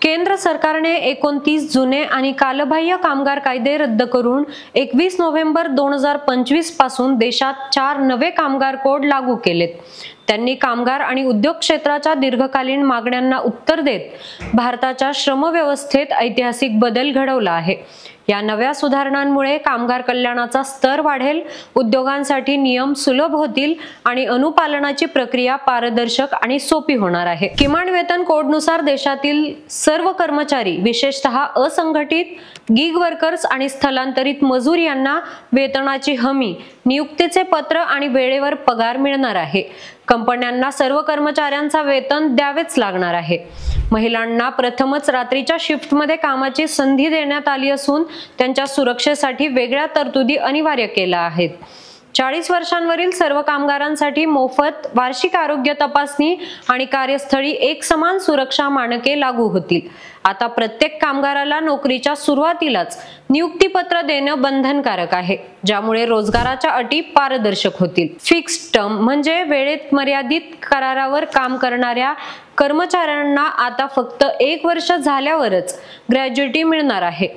केंद्र सरकारने 29 जुने आणि कालबाह्य कामगार कायदे रद्द करून 21 नोव्हेंबर 2025 पासून देशात 4 नवे कामगार कोड लागू केलेत। त्यांनी कामगार आणि उद्योग क्षेत्राच्या दीर्घकालीन मागण्यांना उत्तर देत भारताच्या श्रम व्यवस्थेत ऐतिहासिक बदल घडवला आहे। या नव्या सुधारणांमुळे कामगार कल्याणाचा स्तर वाढेल, उद्योगांसाठी नियम सुलभ होतील आणि अनुपालनाची प्रक्रिया पारदर्शक आणि सोपी होणार आहे। किमान वेतन कोडनुसार देशातील सर्व कर्मचारी, विशेषतः असंघटित, गिग वर्कर्स आणि स्थलांतरित मजूर यांना वेतनाची हमी, नियुक्तीचे पत्र आणि वेळेवर पगार मिळणार आहे। कंपन्यांना सर्व कर्मचाऱ्यांचा वेतन द्यावेच लागणार आहे। महिलांना प्रथमच रात्रीच्या शिफ्टमध्ये कामाची संधी देण्यात आली असून त्यांच्या सुरक्षेसाठी वेगळ्या तरतुदी अनिवार्य केल्या आहेत। 40 वर्षांवरील सर्व कामगारांसाठी मोफत वार्षिक आरोग्य तपासणी आणि कार्यस्थळी एकसमान सुरक्षा मानके लागू होतील। आता प्रत्येक कामगाराला नोकरीच्या सुरुवातीलाच नियुक्तीपत्र देणं बंधनकारक आहे, ज्यामुळे रोजगाराच्या अटी पारदर्शक होतील। फिक्स्ड टर्म म्हणजे वेळेत मर्यादित करारावर काम करणाऱ्या कर्मचाऱ्यांना आता फक्त 1 वर्ष झाल्यावरच ग्रॅज्युइटी मिळणार आहे।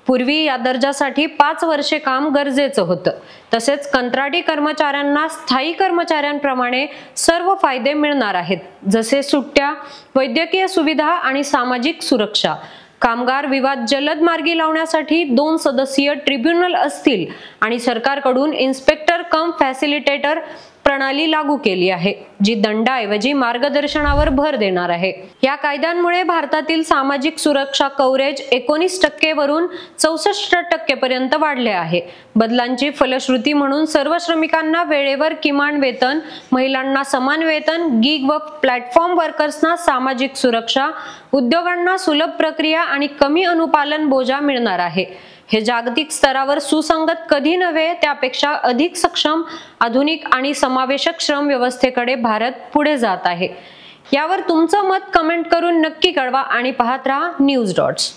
पूर्वी या दर्जासाठी 5 वर्षे काम गरजेचं होतं। तसेच कंत्राटी कर्मचाऱ्यांना स्थायी कर्मचाऱ्यांप्रमाणे सर्व फायदे मिळणार आहेत, जसे सुट्ट्या, वैद्यकीय सुविधा आणि सामाजिक सुरक्षा। कामगार विवाद जलद मार्गी लावण्यासाठी 2 सदस्यीय ट्रिब्युनल असतील आणि सरकारकडून इन्स्पेक्टर कम फॅसिलिटेटर प्रणाली लागू केली आहे, जी दंडाऐवजी मार्गदर्शनावर भर देणार आहे। या कायद्यांमुळे भारतातील सामाजिक सुरक्षा कव्हरेज 19% वरून 64% पर्यंत वाढले आहे। बदलांची फलश्रुती म्हणून सर्व श्रमिकांना वेळेवर किमान वेतन, महिलांना समान वेतन, गिग व प्लॅटफॉर्म वर्कर्सना सामाजिक सुरक्षा, उद्योगांना सुलभ प्रक्रिया आणि कमी अनुपालन बोजा मिळणार आहे। हे जागतिक स्तरावर सुसंगत कधी नव्हे त्यापेक्षा अधिक सक्षम, आधुनिक आणि समावेशक श्रम व्यवस्थेकडे भारत पुढे जात आहे। यावर तुमचं मत कमेंट करून नक्की कळवा आणि पाहत रहा न्यूज डॉट्स।